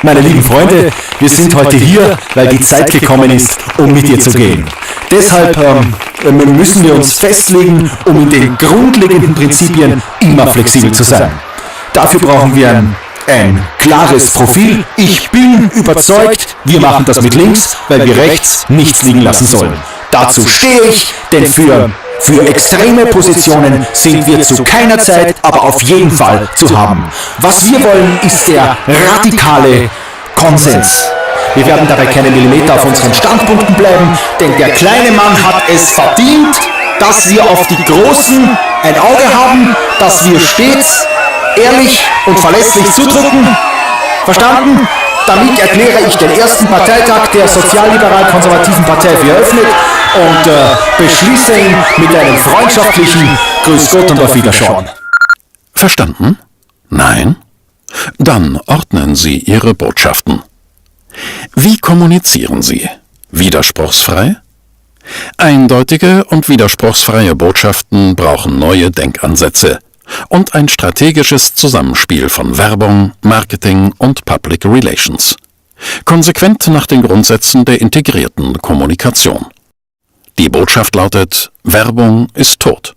Meine lieben Freunde, wir sind heute hier, weil die Zeit gekommen ist, um mit dir zu gehen. Deshalb müssen wir uns festlegen, um in den grundlegenden Prinzipien immer flexibel zu sein. Dafür brauchen wir ein klares Profil. Ich bin überzeugt, wir machen das mit links, weil wir rechts nichts liegen lassen sollen. Dazu stehe ich, denn für extreme Positionen sind wir zu keiner Zeit, aber auf jeden Fall zu haben. Was wir wollen, ist der radikale Konsens. Wir werden dabei keine Millimeter auf unseren Standpunkten bleiben, denn der kleine Mann hat es verdient, dass wir auf die Großen ein Auge haben, dass wir stets ehrlich und verlässlich zudrücken. Verstanden? Damit erkläre ich den ersten Parteitag der sozialliberal-konservativen Partei für eröffnet und beschließe ihn mit einem freundschaftlichen Grüß Gott und auf Wiederschauen. Verstanden? Nein? Dann ordnen Sie Ihre Botschaften. Wie kommunizieren Sie? Widerspruchsfrei? Eindeutige und widerspruchsfreie Botschaften brauchen neue Denkansätze und ein strategisches Zusammenspiel von Werbung, Marketing und Public Relations. Konsequent nach den Grundsätzen der integrierten Kommunikation. Die Botschaft lautet: Werbung ist tot.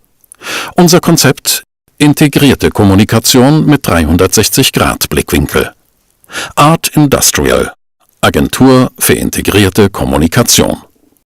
Unser Konzept: integrierte Kommunikation mit 360-Grad-Blickwinkel. Art Industrial, Agentur für integrierte Kommunikation.